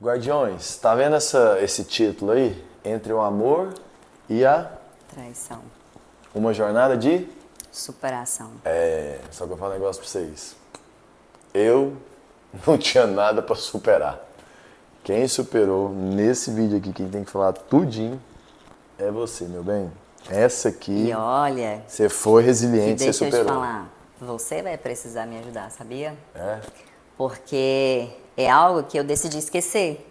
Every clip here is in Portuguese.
Guardiões, tá vendo esse título aí? Entre o amor e a Traição. uma jornada de... Superação. Só que eu falo um negócio pra vocês. Eu não tinha nada pra superar. Quem superou nesse vídeo aqui, quem tem que falar tudinho, é você, meu bem. Essa aqui, E olha, você foi que resiliente, você deixa eu te superou. falar, você vai precisar me ajudar, sabia? É? Porque é algo que eu decidi esquecer,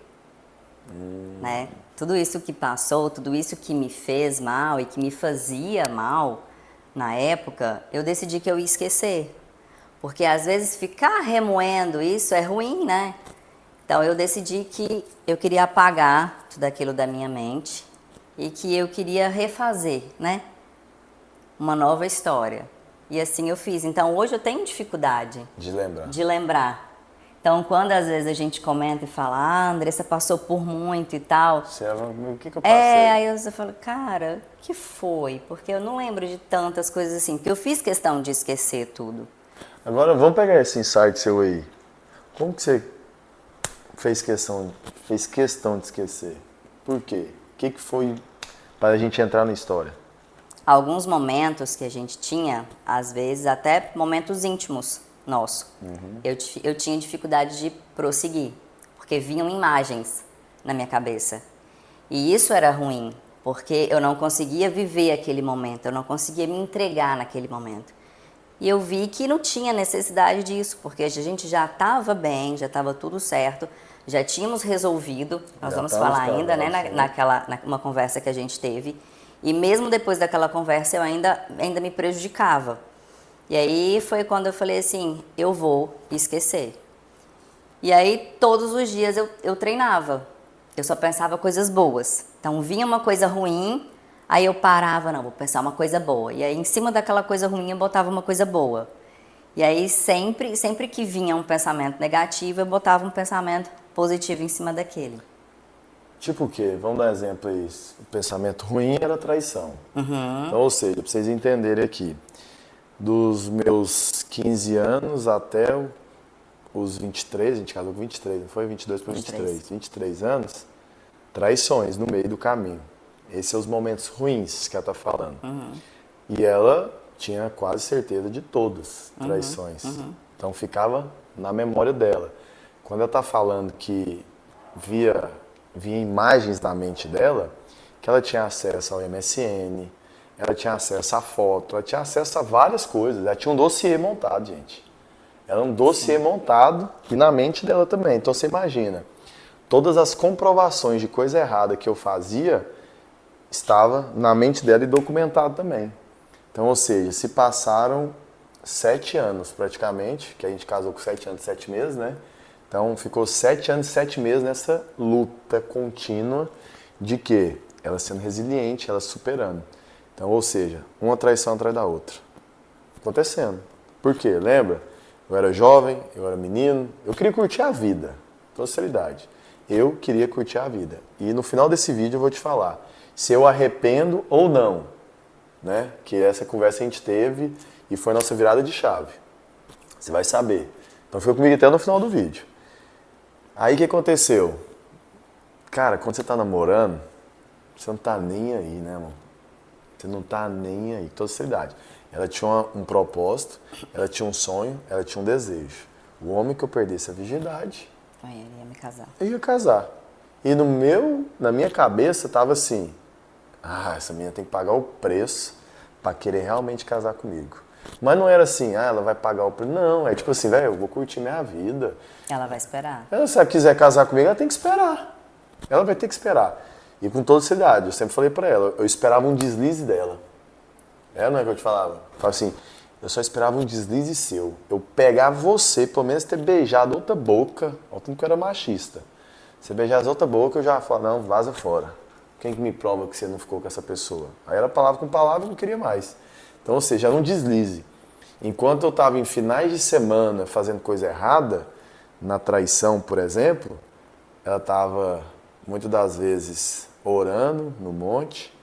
né? Tudo isso que passou, tudo isso que me fez mal e que me fazia mal na época, eu decidi que eu ia esquecer. Porque às vezes ficar remoendo isso é ruim, né? Então eu decidi que eu queria apagar tudo aquilo da minha mente e que eu queria refazer, né? Uma nova história. E assim eu fiz. Então hoje eu tenho dificuldade De lembrar. de lembrar. Então quando às vezes a gente comenta e fala, a Andressa passou por muito e tal. O que eu passei? Aí eu falo, cara, o que foi? Porque eu não lembro de tantas coisas assim. Porque eu fiz questão de esquecer tudo. Agora vamos pegar esse insight seu aí. Como que você fez questão de esquecer? Por quê? O que foi para a gente entrar na história? Alguns momentos que a gente tinha, às vezes até momentos íntimos nossos, eu tinha dificuldade de prosseguir, porque vinham imagens na minha cabeça. E isso era ruim, porque eu não conseguia viver aquele momento, eu não conseguia me entregar naquele momento. E eu vi que não tinha necessidade disso, porque a gente já estava bem, já estava tudo certo, já tínhamos resolvido, nós Já vamos estamos falar ainda, né, travados, numa conversa que a gente teve. E mesmo depois daquela conversa eu ainda me prejudicava. E aí foi quando eu falei assim, eu vou esquecer. E aí todos os dias eu treinava, eu só pensava coisas boas. Então vinha uma coisa ruim, aí eu parava, não, vou pensar uma coisa boa. E aí em cima daquela coisa ruim eu botava uma coisa boa. E aí sempre que vinha um pensamento negativo, eu botava um pensamento positivo em cima daquele. Tipo o quê? Vamos dar um exemplo aí. O pensamento ruim era traição. Então, ou seja, para vocês entenderem aqui, dos meus 15 anos até os 23, a gente casou com 23, não foi? 22 para 23. 23 anos, traições no meio do caminho. Esses são os momentos ruins que ela está falando. E ela tinha quase certeza de todas traições. Então ficava na memória dela. Quando ela está falando que via imagens na mente dela, que ela tinha acesso ao MSN, ela tinha acesso à foto, ela tinha acesso a várias coisas. Ela tinha um dossiê montado, gente. Era um dossiê montado e na mente dela também. Então você imagina, todas as comprovações de coisa errada que eu fazia estava na mente dela e documentado também. Então, ou seja, se passaram 7 anos praticamente, que a gente casou com 7 anos e 7 meses, né? Então ficou 7 anos e 7 meses nessa luta contínua de quê? Ela sendo resiliente, ela superando. Então, ou seja, uma traição atrás da outra. Acontecendo. Por quê? Lembra? Eu era jovem, eu era menino, eu queria curtir a vida. Toda sinceridade. Eu queria curtir a vida. E no final desse vídeo eu vou te falar se eu arrependo ou não, né? Que essa conversa a gente teve e foi a nossa virada de chave. Você vai saber. Então fica comigo até no final do vídeo. Aí o que aconteceu? Cara, quando você tá namorando, você não tá nem aí, né, irmão? Você não tá nem aí, toda sinceridade. Ela tinha um propósito, ela tinha um sonho, ela tinha um desejo. O homem que eu perdesse a virgindade, Ele ia me casar. eu ia casar. E na minha cabeça tava assim, essa menina tem que pagar o preço pra querer realmente casar comigo. Mas não era assim, ela vai pagar o preço. Não, é tipo assim, velho, eu vou curtir minha vida. Ela vai esperar. Se ela quiser casar comigo, ela tem que esperar. Ela vai ter que esperar. E com toda seriedade, eu sempre falei pra ela, eu esperava um deslize dela. Não é que eu te falava? Eu falava assim, eu só esperava um deslize seu. Eu pegar você, pelo menos ter beijado outra boca, ao tempo que eu era machista. Você beijasse outra boca, eu já falava, não, vaza fora. Quem que me prova que você não ficou com essa pessoa? Aí era palavra com palavra, eu não queria mais. Então, ou seja, era um deslize. Enquanto eu estava em finais de semana fazendo coisa errada, na traição, por exemplo, ela estava, muitas das vezes, orando no monte,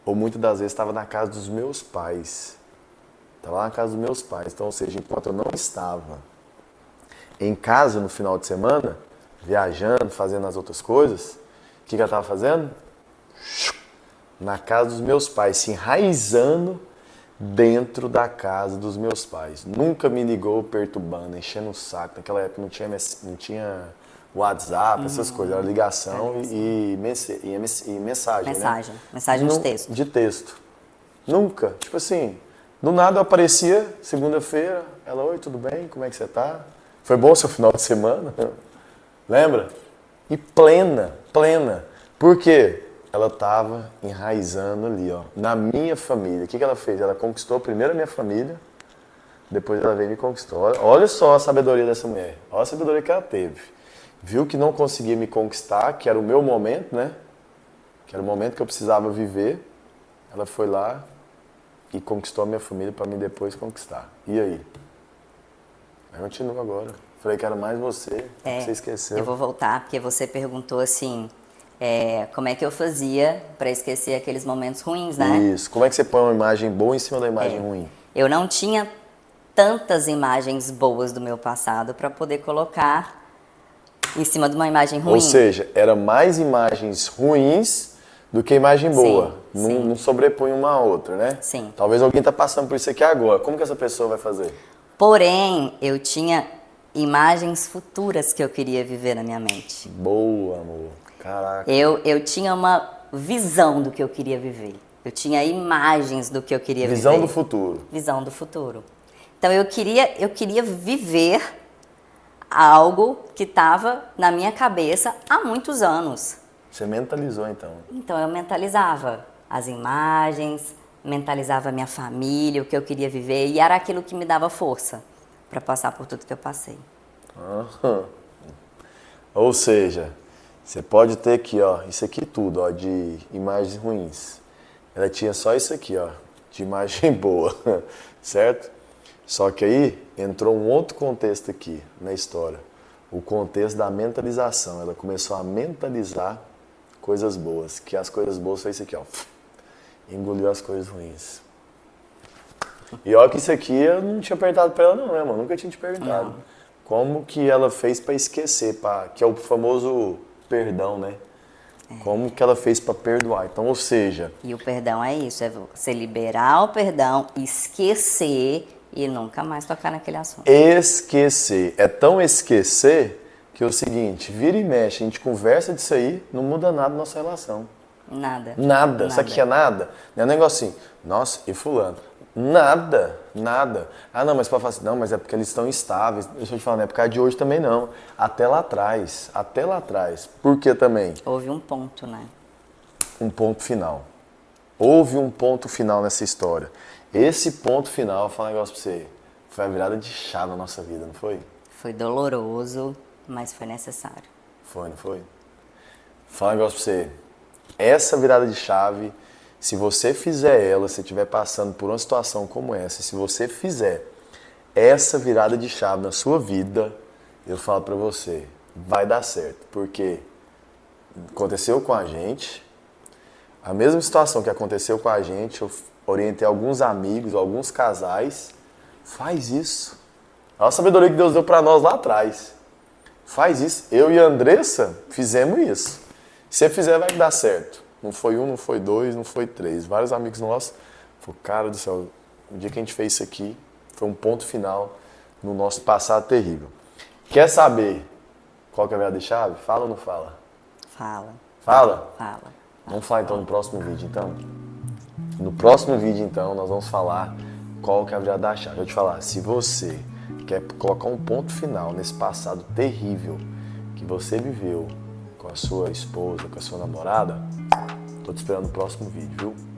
ou muitas das vezes estava na casa dos meus pais. Estava lá na casa dos meus pais. Então, ou seja, enquanto eu não estava em casa no final de semana, viajando, fazendo as outras coisas, o que ela estava fazendo? Na casa dos meus pais, se enraizando dentro da casa dos meus pais. Nunca me ligou perturbando, enchendo o saco. Naquela época não tinha WhatsApp, essas coisas. Era ligação e mensagem, né? Mensagem de texto. De texto. Nunca. Tipo assim, do nada eu aparecia, segunda-feira, ela, oi, tudo bem? Como é que você tá? Foi bom o seu final de semana? Lembra? E plena. Por quê? Ela estava enraizando ali, ó, na minha família. O que ela fez? Ela conquistou primeiro a minha família, depois ela veio e me conquistou. Olha só a sabedoria dessa mulher. Olha a sabedoria que ela teve. Viu que não conseguia me conquistar, que era o meu momento, né? Que era o momento que eu precisava viver. Ela foi lá e conquistou a minha família para mim depois conquistar. E aí? Eu continuo agora. Falei que era mais você, você esqueceu. Eu vou voltar, porque você perguntou assim, como é que eu fazia para esquecer aqueles momentos ruins, né? Isso. Como é que você põe uma imagem boa em cima da imagem ruim? Eu não tinha tantas imagens boas do meu passado para poder colocar em cima de uma imagem ruim. Ou seja, era mais imagens ruins do que imagem boa. Não sobrepõe uma a outra, né? Sim. Talvez alguém está passando por isso aqui agora. Como que essa pessoa vai fazer? Porém, eu tinha imagens futuras que eu queria viver na minha mente. Boa, amor. Caraca. Eu tinha uma visão do que eu queria viver. Eu tinha imagens do que eu queria viver. Visão do futuro. Visão do futuro. Então eu queria viver algo que estava na minha cabeça há muitos anos. Você mentalizou então. Então eu mentalizava as imagens, mentalizava a minha família, o que eu queria viver, e era aquilo que me dava força para passar por tudo que eu passei. Ou seja, você pode ter aqui, ó, isso aqui tudo, ó, de imagens ruins. Ela tinha só isso aqui, ó, de imagem boa, certo? Só que aí entrou um outro contexto aqui na história, o contexto da mentalização. Ela começou a mentalizar coisas boas, que as coisas boas foi isso aqui, ó, engoliu as coisas ruins. E olha que isso aqui eu não tinha perguntado pra ela não, né, mano? Nunca tinha te perguntado. Não. Como que ela fez pra esquecer, que é o famoso perdão, né? Como que ela fez pra perdoar. Então, ou seja... E o perdão é isso, é você liberar o perdão, esquecer e nunca mais tocar naquele assunto. Esquecer. É tão esquecer que é o seguinte, vira e mexe, a gente conversa disso aí, não muda nada na nossa relação. Nada. Sabe o que é nada? Não é um negocinho, nossa, e fulano? Nada. Ah, não, mas para falar assim, não, mas é porque eles estão instáveis. Deixa eu te falar, não é por causa de hoje também não. Até lá atrás. Por que também? Houve um ponto, né? Um ponto final. Houve um ponto final nessa história. Esse ponto final, eu vou falar um negócio pra você, foi a virada de chave na nossa vida, não foi? Foi doloroso, mas foi necessário. Foi, não foi? Vou falar um negócio pra você. Essa virada de chave, se você fizer ela, se estiver passando por uma situação como essa, se você fizer essa virada de chave na sua vida, eu falo pra você, vai dar certo. Porque aconteceu com a gente, a mesma situação que aconteceu com a gente, eu orientei alguns amigos, alguns casais, faz isso. Olha a sabedoria que Deus deu pra nós lá atrás. Faz isso. Eu e a Andressa fizemos isso. Se você fizer, vai dar certo. Não foi um, não foi dois, não foi três. Vários amigos nossos falaram, cara do céu, o dia que a gente fez isso aqui foi um ponto final no nosso passado terrível. Quer saber qual que é a virada de chave? Fala ou não fala? Fala. Fala? Fala. Vamos falar então no próximo vídeo, então? No próximo vídeo, então, nós vamos falar qual que é a virada da chave. Eu vou te falar, se você quer colocar um ponto final nesse passado terrível que você viveu com a sua esposa, com a sua namorada, tô te esperando no próximo vídeo, viu?